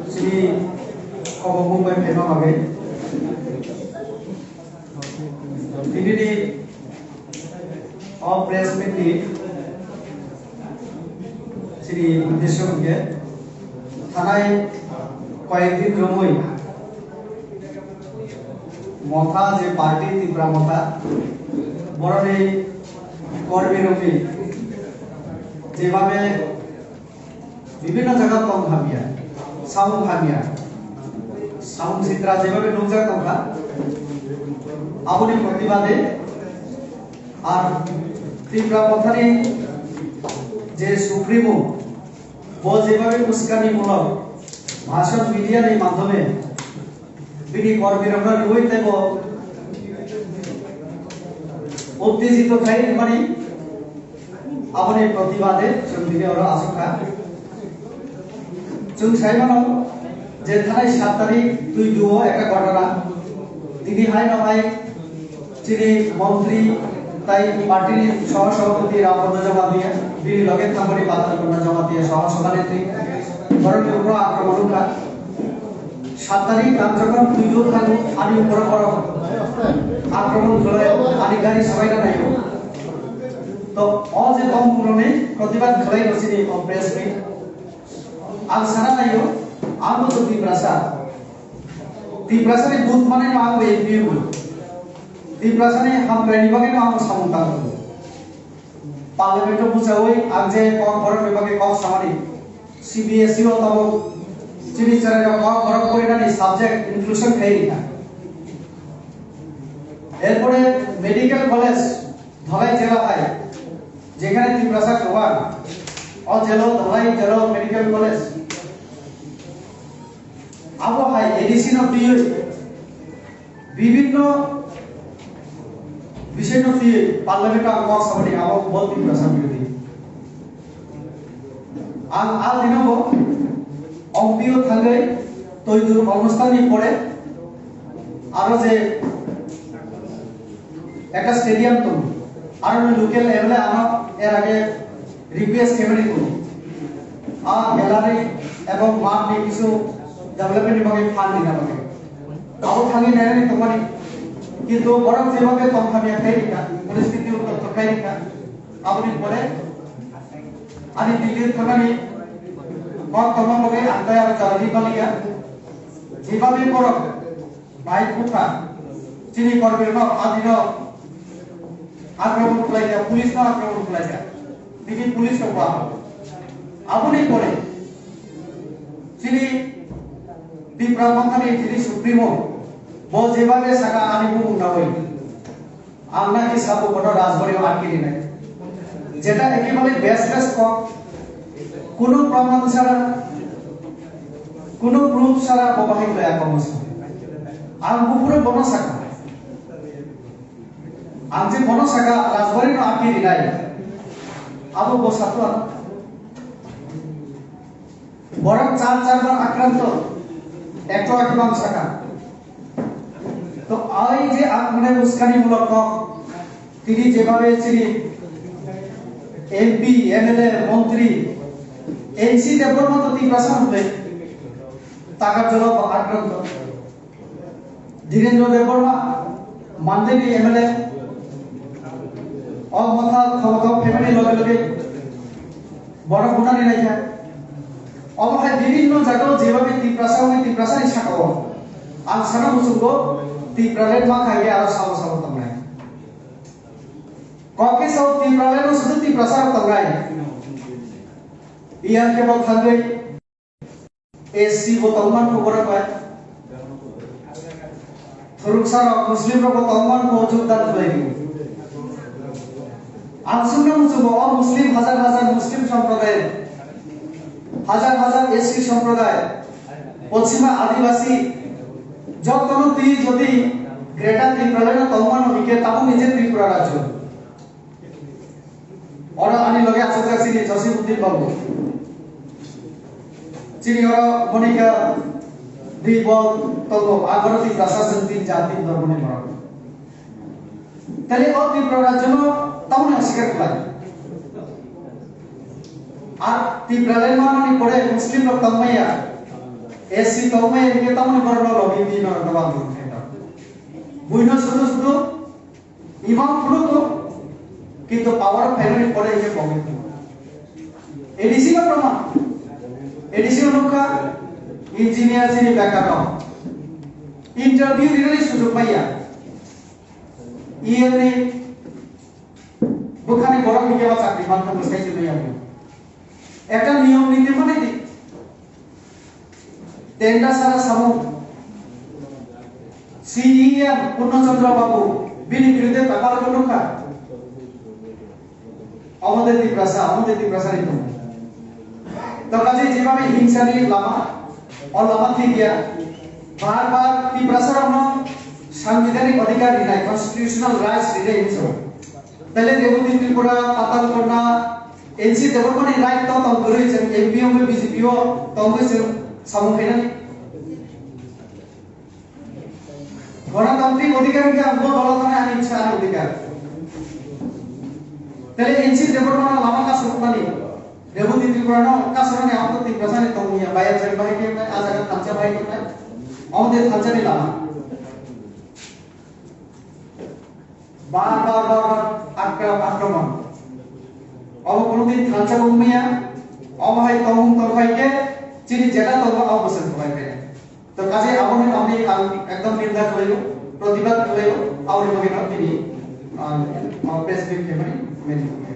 sini kau mau tema bagai ini di press meet di sini uddesho ke থানায় কয়েকদিন ক্রমই মথা যে party Tripura মথা বরণে কর্মীরূপী যেভাবে বিভিন্ন জায়গা কম খামিয়া সাউন্ড চিত্রা যেভাবে নুকজা টঙ্কা আপনি প্রতিবাদে আর ত্রিপুরা মথারি যে সুপ্রিমো ও যেভাবে উস্কানিমূলক ভাষণ মিডিয়ার এই মাধ্যমে বিনি কর্মীরা রইতে উত্তেজিত খাই মানে আপনি প্রতিবাদে চন্দ্রীকে ওরা আশঙ্কা जों साइमानाव जे थानाय 7 तारिख 2 একটা ঘটনা তিনি হাই নহাই যিনি মন্ত্রী তাই পার্টির সহসভাপতি রামপদ জমা দিয়ে বিল লগে থামরি বাতালকন্যা জমা দিয়ে সহসভানেত্রী ধরনের উপর আক্রমণকা 7 তারিখ আম যখন 2 থাকু আমি উপর আক্রমণ করে আনি গাড়ি সবাই না নাইও তো অ যে কম পুরনে প্রতিবাদ খেলাই রছিনি press meet ang sana tayo ang to Tiprasa ni booth mane no ang APU Tiprasa ni ham training bage no ang samungta parliament buchawai ang je kok borok bibage kok samani CBSE o tamo chini chara jo kok borok kori na ni subject inclusion khai na এরপরে medical college Dhalai জেলা হয় যেখানে Tiprasa প্রবান ও জেলা ধলাই জেলা medical college আবো high এডিসিন of টি বিভিন্ন বিষয় নথি পার্লামেন্ট আম সভাটি আবো বলতি ভাষা বিরোধী আল আল দিনবো অম্পিও থাঙ্গে তৈদুর অনুষ্ঠানই পড়ে আরো যে একটা স্টেডিয়াম তো আর লোকাল এমএলএ আনা এর আগে রিকোয়েস্ট কেমনি করুন গ্যালারি এবং মাঠ নিয়ে কিছু ডেভেলপমেন্ট ভাবে ফান্ড দিনা লাগে আবো থাকি নেনি তোমারি কিন্তু বরং যেভাবে কম খামি খাই দিকা পরিস্থিতি উত্তর খাই দিকা আপনি পরে আদি দিল্লির থাকানি কম কম ভাবে আন্তায় আর জারি বালিয়া যেভাবে বড় ভাই কুঠা চিনি করবে না আদিন আক্রমণ করাই যা পুলিশ না আক্রমণ করাই যা দিদি পুলিশ হবা আপনি পরে চিনি ত্রিপুরা মন্থানি যিনি সুপ্রিমো বো যেভাবে সাকা আনিবু না হই আমরা কি সাবু বড় রাজবাড়ি আটকে নাই যেটা একেবারে বেসলেস কম কোন প্রমাণ ছাড়া কোন প্রুফ ছাড়া প্রবাহিত একমস্ত আম পুরো বনসাকা আম যে বনসাকা রাজবাড়ি আটকে নাই আবু বসাতো বরং 4-4 বার আক্রান্ত একশো একবার শাখা তো এই যে মানে উস্কানিমূলক তিনি যেভাবে চিনি এমপি এমএলএ মন্ত্রী এনসি দেবর মতো Tiprasa হলে টাকার জন্য আক্রান্ত ধীরেন্দ্র দেববর্মা মানদেবী এমএলএ অমথা ক্ষমতা ফ্যামিলি লগে লগে বড় গুণানি রাখা অবহায় বিভিন্ন জায়গায় যেভাবে Tiprasa ni সাকাও আল সানা মুসুগো Tipralen মা খাইয়ে আর সামো সামো তমরাই ককে সব Tipralen ও শুধু Tiprasa তমরাই ইয়ার কেবল থাকবে এসসি ও তমমান কো বড় পায় থরুকসারা মুসলিম রা তমমান কো যোগদান করে আনসুনা মুসুগো ও মুসলিম হাজার হাজার মুসলিম সম্প্রদায় হাজার হাজার এসসি সম্প্রদায় পশ্চিমা আদিবাসী যতন তুই যদি গ্রেটার Tipralen তমমান হইকে তাও নিজে ত্রিপুরা রাজ্য ওরা আনি লগে আছে চিনি জসিমউদ্দিন বাবু চিনি ওরা মনিকা দিবল তগো আগরতি প্রশাসন তিন জাতি ধর্মনে মরণ তাহলে ও ত্রিপুরা রাজ্য তাও অস্বীকার করে আর Tipralen মানে পড়ে মুসলিম লোক তমমাইয়া এসি তমে এদিকে তমনে বড় লবি দি না দবা দু এটা বুইনো শুধু শুধু ইমাম ফুলুকো কিন্তু পাওয়ার অফ ফ্যামিলি পরে একে প্রবলেম এডিসি বা প্রমাণ এডিসি অনুকা ইঞ্জিনিয়ার যিনি বেকার ইন্টারভিউ দিলে সুযোগ পাইয়া ইএমনি বুখানি বড় মিডিয়া চাকরি মাধ্যম বসাইছে লই আমি একটা নিয়ম নীতি মানে দি তেন্ডা সারা সামু সিইএম পূর্ণচন্দ্র বাবু বিনি বিরুদ্ধে টাকার অনুকা আমাদের দিপ্রাসা নিত তো কাজে যেভাবে হিংসানি লামা লামা থেকে বারবার দিপ্রাসার সাংবিধানিক অধিকার দিনাই কনস্টিটিউশনাল রাইটস দিলে হিংসা তাহলে দেবতী ত্রিপুরা পাতাল কন্যা এনসি দেবরমানি রাইট তো তম রয়েছেন এমপিও বিজেপিও তম হয়েছেন সামুখেনানি গণতান্ত্রিক অধিকার কি আমগো দলতনে আনি ইচ্ছা অধিকার তাহলে এনসি দেবরমানা লামা কা সুকমানি দেবতী ত্রিপুরা ন কাসরনে আমতো ত্রিপ্রাসানি তমিয়া বায়ার জারি বাই কে আজাগা খালচা বাই কে আমাদের খালচানি লামা বারবার আক্রমণ কোনদিন খালচা বমিয়া অবহাই তমুম তরফাইকে চিনি যেটা তরফা অবসর তরফাইকে তো কাজে আমি একদম নিন্দা করিল প্রতিবাদ করিল আর মহিলা তিনি প্রেস বিজ্ঞাপন মেনে